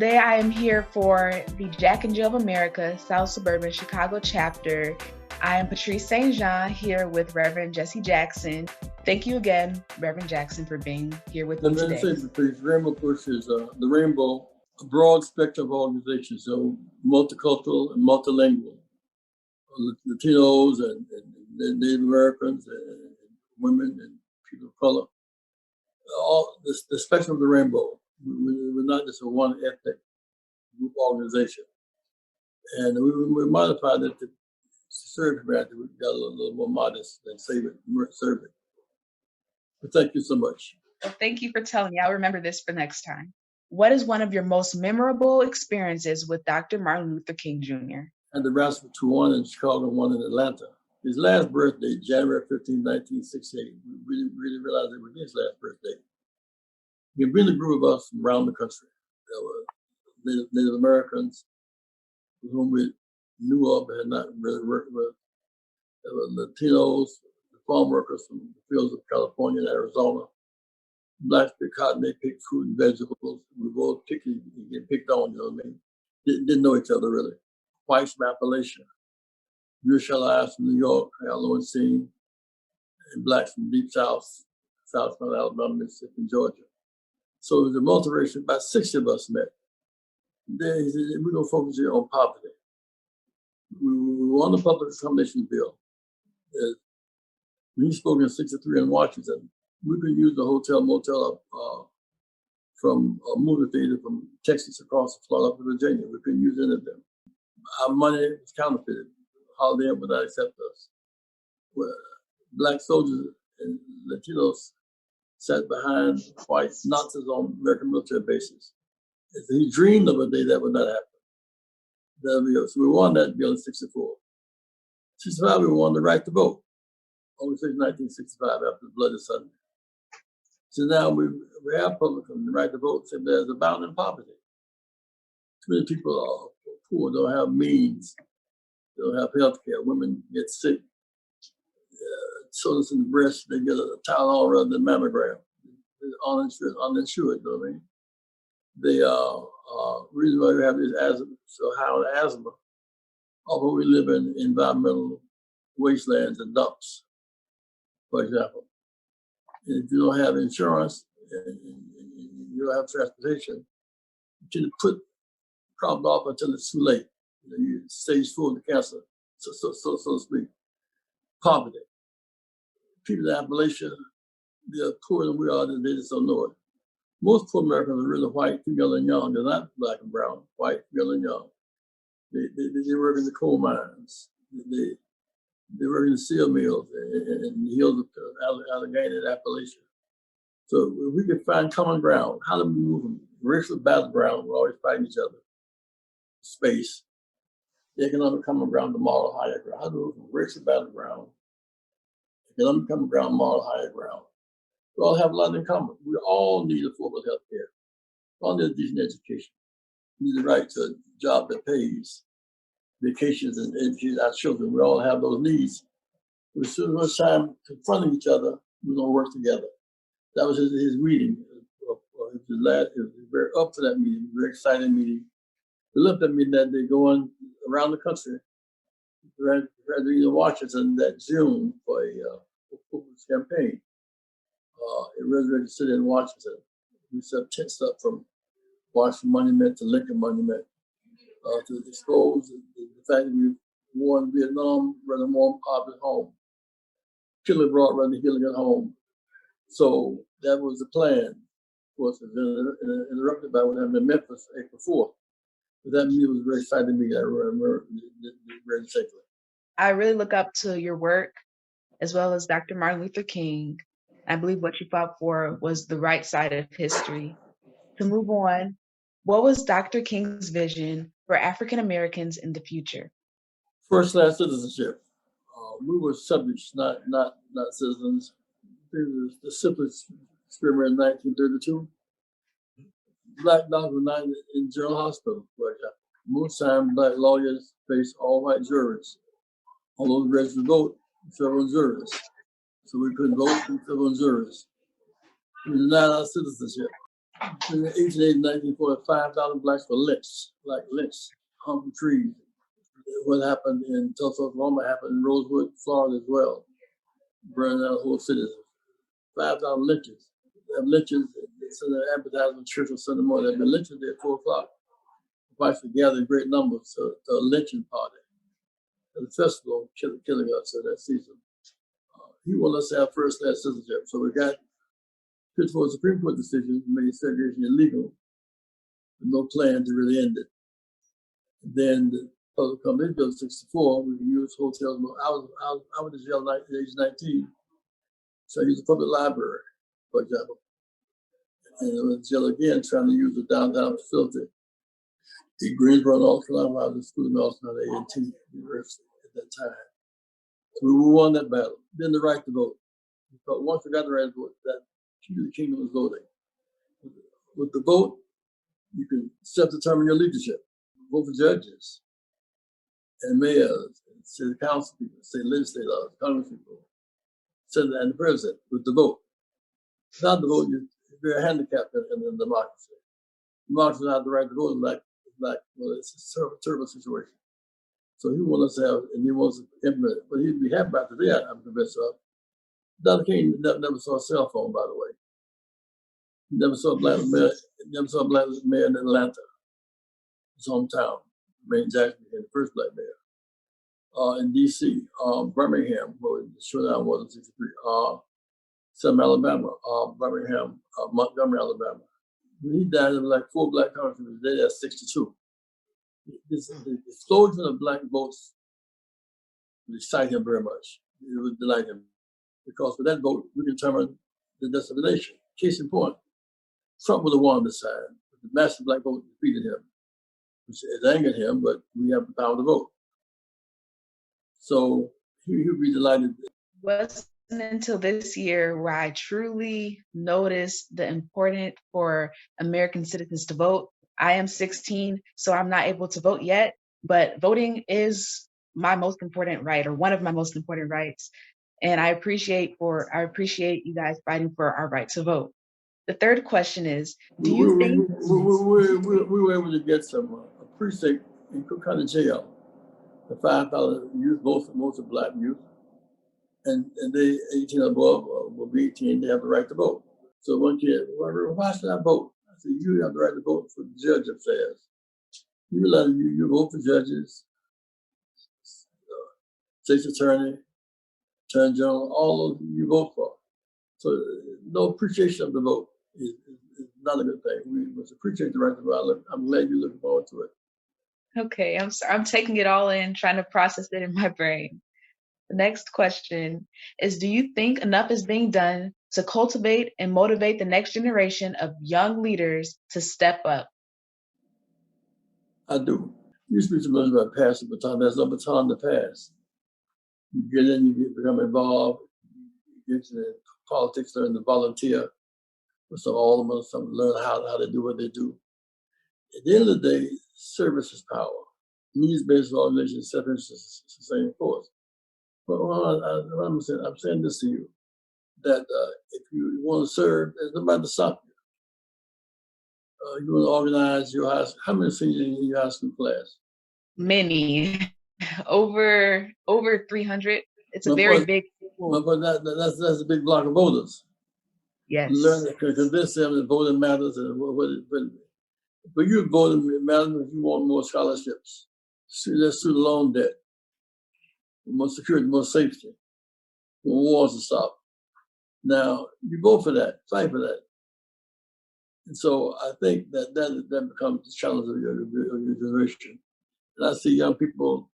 Today I am here for the Jack and Jill of America, South Suburban Chicago chapter. I am Patrice St. Jean here with Reverend Jesse Jackson. Thank you again, Reverend Jackson, for being here with me today. Rainbow Push is the Rainbow, a broad spectrum of organizations, so multicultural and multilingual. Latinos and Native Americans and women and people of color. All the spectrum of the rainbow. We're not just a one ethnic group organization. And we modified it to serve humanity. We got a little more modest than serve it. But thank you so much. Well, thank you for telling me. I'll remember this for next time. What is one of your most memorable experiences with Dr. Martin Luther King Jr.? And the Rascal to one in Chicago, one in Atlanta. His last birthday, January 15, 1968. We really realized it was his last birthday. He bring a group of us from around the country. There were Native Americans whom we knew of but had not really worked with. There were Latinos, the farm workers from the fields of California and Arizona. Blacks pick cotton, they pick fruit and vegetables. We were both picky and get picked on, you know what I mean? Didn't know each other really. Whites from Appalachia, Jewish allies from New York, Harlow and Scene, and blacks from Deep South, South Carolina, Alabama, Mississippi, and Georgia. So it was a multiracial, about 60 of us met. Then he said, we're going to focus here on poverty. We won the public accommodation bill. When he spoke in 63 in Washington, we could use the hotel, motel from a movie theater from Texas across the Florida up to Virginia. We couldn't use any of them. Our money was counterfeited. Holiday Inn would not accept us. Well, black soldiers and Latinos sat behind white Nazis on American military bases. And so he dreamed of a day that would not happen. So we won that bill in 64. 65, we won the right to vote. August 6, 1965, after the Bloody Sunday. So now we have public the right to vote, except there's a bound in poverty. Too many people are poor, don't have means, they don't have health care. Women get sick, soreness in the breast, they get a Tylenol rather than mammogram. They're uninsured, you know what I mean? The reason why we have this asthma, so high on asthma, although we live in environmental wastelands and dumps, for example. And if you don't have insurance and you don't have transportation, you can put problems off until it's too late. You stage 4 of the cancer, so to speak. Poverty. People in Appalachia, they're poorer than we are, they just don't know it. Most poor Americans are really white, female and young. They're not black and brown, white, female and young. They work in the coal mines. They work in the steel mills and the hills of Allegheny and Appalachia. So if we could find common ground, how do we move from racial battleground, we're always fighting each other, space, the economic common ground, the moral higher ground. How do we move from racial battleground, economic common ground, moral higher ground? We all have a lot in common. We all need affordable health care. We all need a decent education. We need the right to a job that pays, vacations and educating our children. We all have those needs. As soon as we're time confronting each other, we're going to work together. That was his meeting. It was very up to that meeting, very exciting meeting. We left that meeting that day going around the country. We had to be in Washington that June for a campaign. In Resurrection City in Washington. We set tents up from Washington Monument to Lincoln Monument to expose the fact that we won Vietnam, rather more poverty at home. Kill abroad, rather healing at home. So that was the plan. Of course, it was interrupted by what happened in Memphis April 4th. But that meeting was very exciting to me. I remember very safely. I really look up to your work, as well as Dr. Martin Luther King. I believe what you fought for was the right side of history. To move on, what was Dr. King's vision for African Americans in the future? First class citizenship. We were subjects, not citizens. The simplest experiment in 1932. Black doctors were not in General Hospital, for example. Most times, black lawyers face all white jurors. Although the registered vote, several jurors. So we couldn't vote in several jurors. We denied our citizenship. In the 1880s, 1940, 5,000 blacks were lynched, like lynched, hung from trees. What happened in Tulsa, Oklahoma happened in Rosewood, Florida as well, burning down whole cities. 5,000 lynches. They have lynches, it's in the advertisement church on Sunday morning. They've been lynching there at 4 o'clock. Whites would gather in great numbers to a lynching party at the festival, killing us that season. He wanted us to have first class citizenship. So we got put forward a Supreme Court decision made segregation illegal with no plan to really end it. Then the Public Company Bill 64, we can use hotels. I went to jail at age 19. So I used a public library, for example. And I went to jail again trying to use the downtown facility. In Greensboro, North Carolina, I was in school in North Carolina, A&T University at that time. So we won that battle. Then the right to vote. But once we got the right to vote, that key to the kingdom was voting. With the vote, you can self-determine your leadership. Vote for judges and mayors, and city council people, state legislators, Congress people, Senate and the president with the vote. Without the vote, you're very handicapped in a democracy. Democracy without the right to vote is well, it's a terrible situation. So he wants us to have, and he wants to implement it. But he'd be happy about today, I'm convinced of. Dr. King never saw a cell phone, by the way. He never saw a black mayor in Atlanta, his hometown, Maine Jackson became the first black mayor. In D.C., Birmingham, where the showdown was in 63, Selma, Alabama, Birmingham, Montgomery, Alabama. When he died, there were like 4 black congressmen. Today, that's 62. The explosion of black votes would excite him very much. It would delight him. Because with that vote, we determine the destiny of the nation. Case in point, Trump would have won this time. The massive black vote defeated him, which has angered him, but we have the power to vote. So he would be delighted. Wasn't until this year where I truly noticed the importance for American citizens to vote. I am 16, so I'm not able to vote yet, but voting is my most important right, or one of my most important rights. And I appreciate you guys fighting for our right to vote. The third question is, do you think we were able to get some a precinct in Cook County Jail, the 5,000 youth, most of black youth, and they 18 above will be 18. They have the right to vote. So one kid, why should I vote? I said, you have the right to vote for judge affairs. You realize you vote for judges, state's attorney, attorney general, all of them you vote for. So no appreciation of the vote is not a good thing. We must appreciate the right to vote. I'm glad you're looking forward to it. Okay, I'm taking it all in, trying to process it in my brain. The next question is, do you think enough is being done to cultivate and motivate the next generation of young leaders to step up? I do. You speak so much about passing the baton. There's no baton to pass. You get in, you become involved, you get into politics, learn to volunteer with some aldermen, some learn how to do what they do. At the end of the day, service is power. Needs-based organization, self-interest is the same force. But I'm saying this to you, that if you want to serve, there's nobody to stop you. You want to organize your high school. How many seniors in your high school class? Many, over 300. It's a very big school. But that's a big block of voters. Yes. Learn to convince them that voting matters, and but you voting matters if you want more scholarships, less student loan debt, more security, more safety, more wars to stop. Now you vote for that, fight for that, and so I think that becomes the challenge of your generation. And I see young people,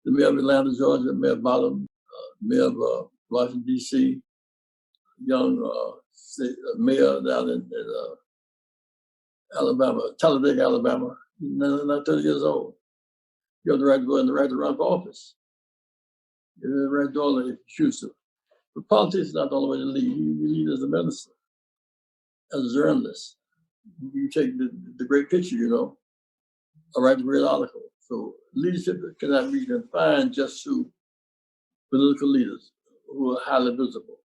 the mayor of Atlanta, Georgia, Mayor Bottom, mayor of Washington D.C., young mayor down in Alabama, Talladega, Alabama, not 30 years old. You have the right to vote and the right to run for office. You have the right to do all that if you choose to. But politics is not the only way to lead. You lead as a minister, as a journalist. You take the great picture, a right to read an article. So leadership cannot be confined just to political leaders who are highly visible.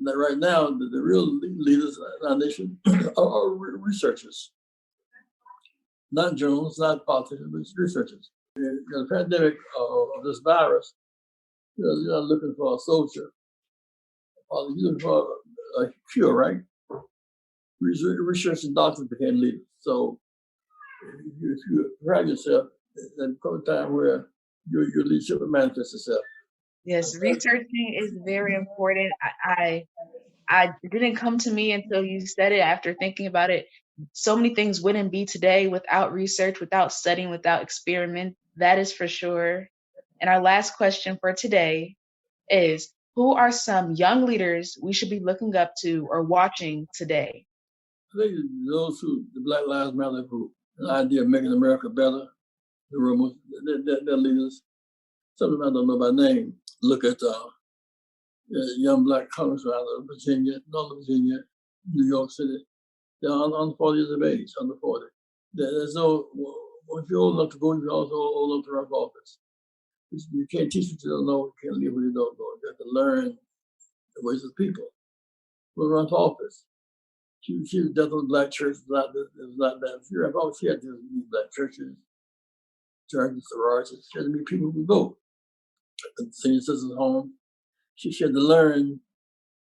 that right now, the real leaders in our nation are researchers, not journalists, not politicians, but researchers. The pandemic of this virus, you're not looking for a soldier. You're looking for a cure, right? Research and doctors became leaders. So if you pride yourself, then come a time where your leadership will manifest itself. Yes, researching is very important. I didn't come to me until you said it. After thinking about it, so many things wouldn't be today without research, without studying, without experiment. That is for sure. And our last question for today is, who are some young leaders we should be looking up to or watching today? I think those the Black Lives Matter group, the idea of making America better, the rumors, they're leaders. Some of them I don't know by name. Look at young black congressmen out of Virginia, Northern Virginia, New York City. They're under 40 years of age, under 40. There's no, if you're old enough to vote, you're also old enough to run for office. You can't teach what you don't know, you can't live what you don't know. You have to learn the ways of the people. Who run for office? She was death of the black church. It was not that. She had to meet black churches, sororities. She had to meet people who vote. At the senior citizens' home. She had to learn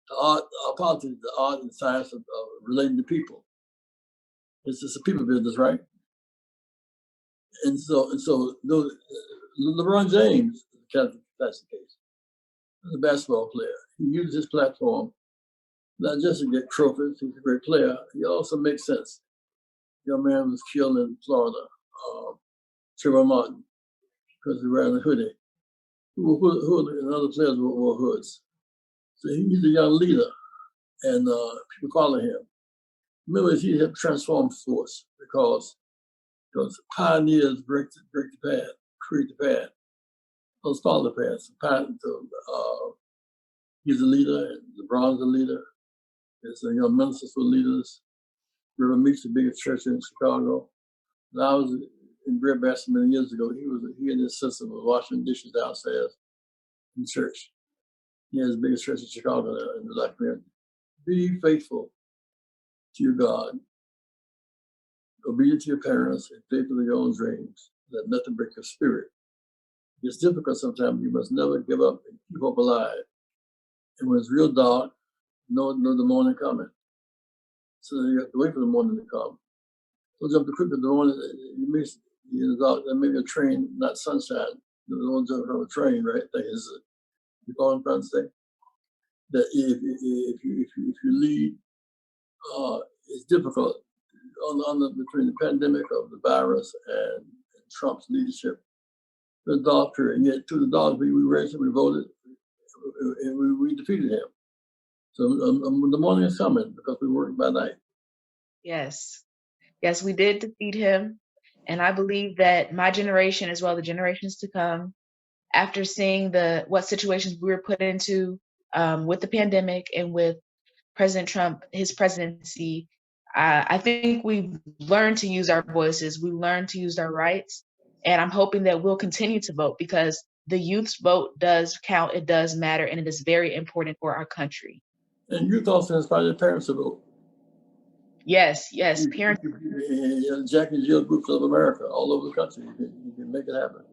the art, politics, the art and science of relating to people. It's just a people business, right? And so LeBron James, that's the case. He's a basketball player. He used his platform not just to get trophies. He's a great player. He also makes sense. The young man was killed in Florida, Trayvon Martin, because he wearing a hoodie. Who and other players wore hoods. So he's a young leader, and people follow him. Remember, he helped transform force because pioneers break the path, create the path. Those follow the path. He's a leader, and LeBron's a leader. There's young ministers who are leaders. Reverend Meeks, the biggest church in Chicago. And I was in Breadbasket many years ago. He and his sister was washing dishes downstairs in church. He has the biggest church in Chicago in the black community. Be faithful to your God. Obedient to your parents and faithful to your own dreams. Let nothing break your spirit. It's difficult sometimes. You must never give up and keep hope alive. And when it's real dark, know the morning coming. So you have to wait for the morning to come. Don't jump too quick in the morning. You miss in the dark. There may be a train, not sunshine. Don't jump from a train, right? That is, you follow what I'm trying to say? That if you lead, it's difficult between the pandemic of the virus and Trump's leadership. The dark period, and yet through the dark, we raised him, we voted, and we defeated him. So the morning is coming because we work by night. Yes. Yes, we did defeat him. And I believe that my generation, as well the generations to come, after seeing what situations we were put into with the pandemic and with President Trump, his presidency, I think we've learned to use our voices. We learned to use our rights. And I'm hoping that we'll continue to vote because the youth's vote does count. It does matter. And it is very important for our country. And youth also inspire their parents to vote. Yes, parents. Jack and Jill groups of America, all over the country. You can make it happen.